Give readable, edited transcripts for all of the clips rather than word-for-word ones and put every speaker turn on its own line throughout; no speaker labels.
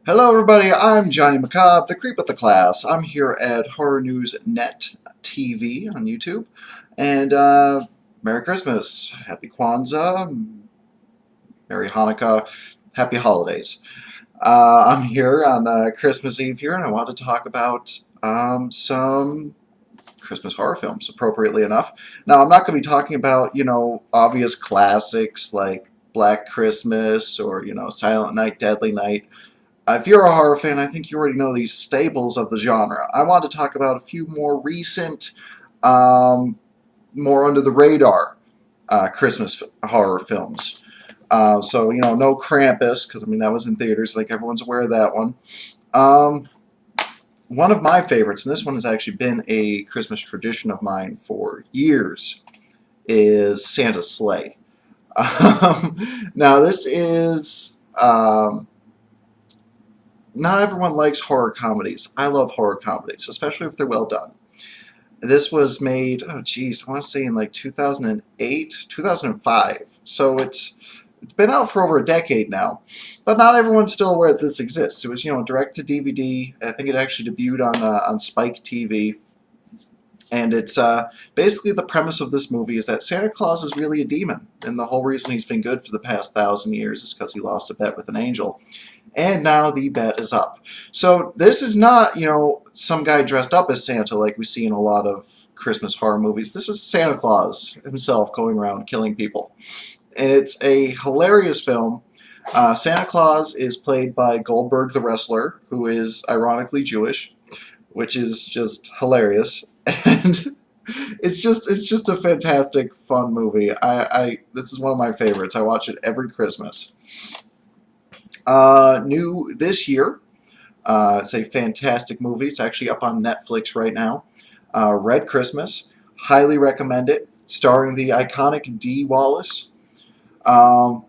Hello, everybody. I'm Johnny Macabre, the creep of the class. I'm here at Horror News Net TV on YouTube, and Merry Christmas, Happy Kwanzaa, Merry Hanukkah, Happy Holidays. I'm here on Christmas Eve here, and I want to talk about some Christmas horror films, appropriately enough. Now, I'm not going to be talking about obvious classics like Black Christmas or Silent Night, Deadly Night. If you're a horror fan, I think you already know these staples of the genre. I want to talk about a few more recent, um, more under the radar Christmas horror films. No Krampus, because I mean that was in theaters. Like everyone's aware of that one. Um, One of my favorites, and this one has actually been a Christmas tradition of mine for years, is Santa's Sleigh. Now this is. Not everyone likes horror comedies. I love horror comedies, especially if they're well done. This was made, oh geez, I want to say in like 2008, 2005. So it's been out for over a decade now, but not everyone's still aware that this exists. It was direct to DVD. I think it actually debuted on Spike TV, and it's basically the premise of this movie is that Santa Claus is really a demon, and the whole reason he's been good for the past 1,000 years is because he lost a bet with an angel. And now the bet is up. So this is not, some guy dressed up as Santa like we see in a lot of Christmas horror movies. This is Santa Claus himself going around killing people. And it's a hilarious film. Santa Claus is played by Goldberg the wrestler, who is ironically Jewish, which is just hilarious. And it's just a fantastic, fun movie. This is one of my favorites. I watch it every Christmas. New this year. It's a fantastic movie. It's actually up on Netflix right now. Red Christmas. Highly recommend it. Starring the iconic Dee Wallace. Um,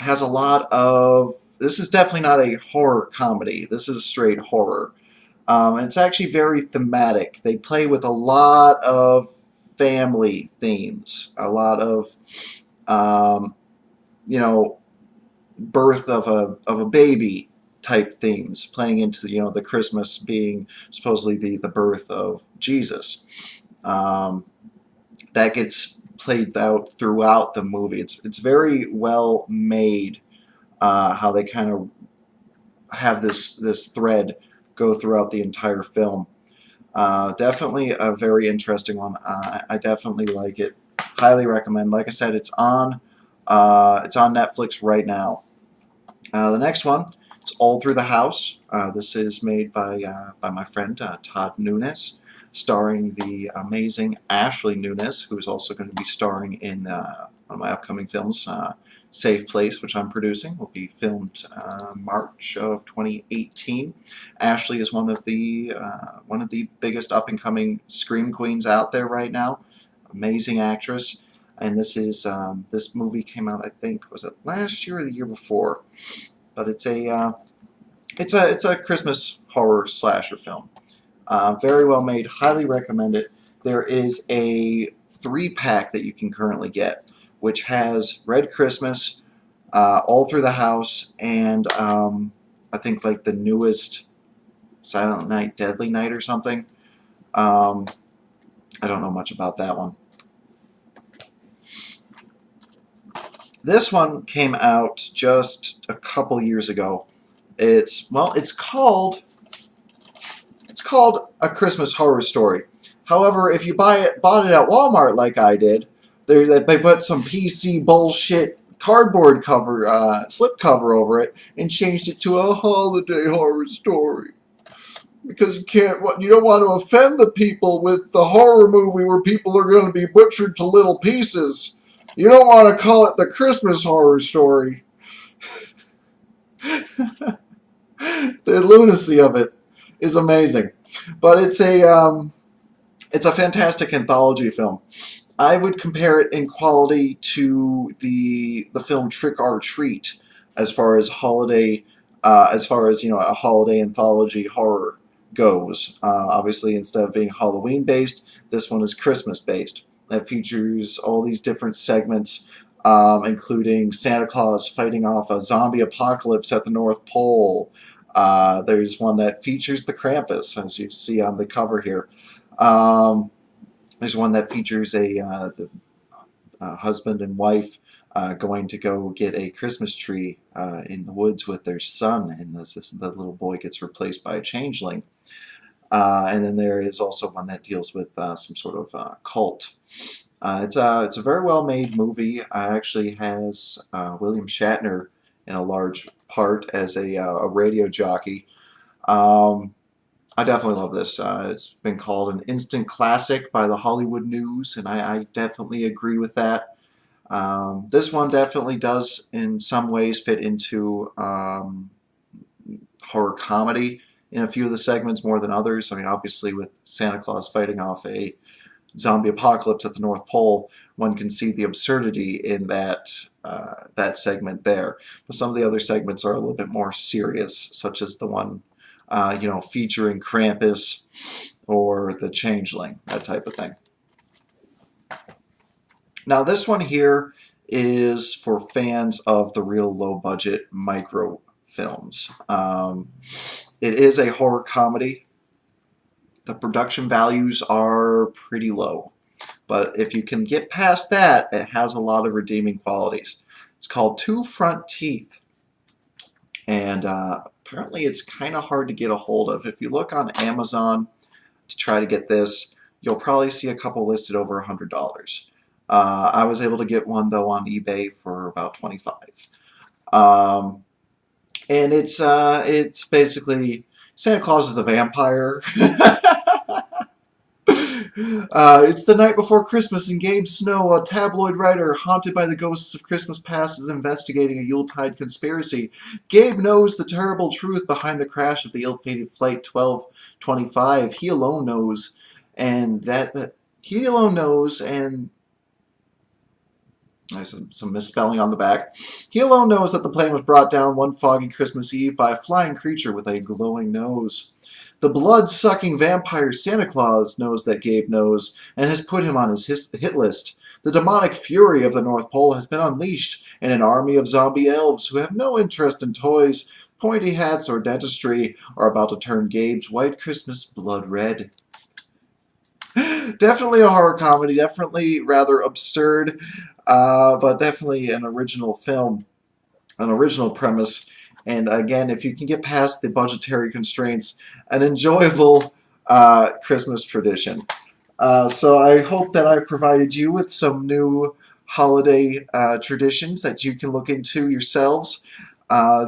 has a lot of. This is definitely not a horror comedy. This is straight horror. And it's actually very thematic. They play with a lot of family themes. A lot of, um, you know, birth of a baby type themes playing into the Christmas being supposedly the birth of Jesus. Um, that gets played out throughout the movie. It's very well made. How they kind of have this thread go throughout the entire film. Definitely a very interesting one. I definitely like it. Highly recommend. Like I said, it's on Netflix right now. The next one is All Through the House. This is made by my friend Todd Nunes, starring the amazing Ashley Nunes, who is also going to be starring in one of my upcoming films, Safe Place, which I'm producing. Will be filmed March of 2018. Ashley is one of the biggest up and coming scream queens out there right now. Amazing actress. And this movie came out, I think, was it last year or the year before? But it's a Christmas horror slasher film. Very well made. Highly recommend it. There is a 3-pack that you can currently get, which has Red Christmas, All Through the House, and I think like the newest Silent Night, Deadly Night, or something. Um, I don't know much about that one. This one came out just a couple years ago. It's called A Christmas Horror Story. However, if you bought it at Walmart like I did, they put some PC bullshit cardboard cover, slip cover over it, and changed it to a holiday horror story. Because you don't want to offend the people with the horror movie where people are going to be butchered to little pieces. You don't want to call it the Christmas horror story. The lunacy of it is amazing, but it's a fantastic anthology film. I would compare it in quality to the film Trick or Treat, as far as a holiday anthology horror goes. Obviously, instead of being Halloween based, this one is Christmas based. That features all these different segments, including Santa Claus fighting off a zombie apocalypse at the North Pole. There's one that features the Krampus, as you see on the cover here. Um, there's one that features the husband and wife going to go get a Christmas tree in the woods with their son, and the little boy gets replaced by a changeling. And then there is also one that deals with some sort of cult. It's a very well made movie. It actually has William Shatner in a large part as a radio jockey. Um, I definitely love this. It's been called an instant classic by the Hollywood News, and I definitely agree with that. This one definitely does, in some ways, fit into horror comedy in a few of the segments more than others. I mean, obviously, with Santa Claus fighting off a zombie apocalypse at the North Pole, one can see the absurdity in that segment there. But some of the other segments are a little bit more serious, such as the one, featuring Krampus or the Changeling, that type of thing. Now, this one here is for fans of the real low-budget micro films. It is a horror comedy. The production values are pretty low, but if you can get past that, it has a lot of redeeming qualities. It's called Two Front Teeth, and apparently it's kind of hard to get a hold of. If you look on Amazon to try to get this, you'll probably see a couple listed over $100. I was able to get one though on eBay for about $25. And it's basically Santa Claus is a vampire. It's the night before Christmas, and Gabe Snow, a tabloid writer haunted by the ghosts of Christmas past, is investigating a Yuletide conspiracy. Gabe knows the terrible truth behind the crash of the ill-fated Flight 1225. He alone knows, and there's some misspelling on the back. He alone knows that the plane was brought down one foggy Christmas Eve by a flying creature with a glowing nose. The blood-sucking vampire Santa Claus knows that Gabe knows and has put him on his hit list. The demonic fury of the North Pole has been unleashed, and an army of zombie elves who have no interest in toys, pointy hats, or dentistry are about to turn Gabe's white Christmas blood red. Definitely a horror comedy, definitely rather absurd, but definitely an original film, an original premise. And again, if you can get past the budgetary constraints, an enjoyable Christmas tradition. So I hope that I've provided you with some new holiday traditions that you can look into yourselves.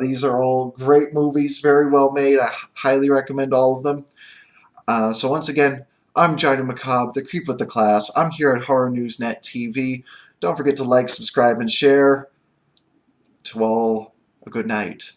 These are all great movies, very well made. I highly recommend all of them. So once again, I'm Johnny Macabre, the creep with the class. I'm here at Horror News Net TV. Don't forget to like, subscribe, and share. To all, a good night.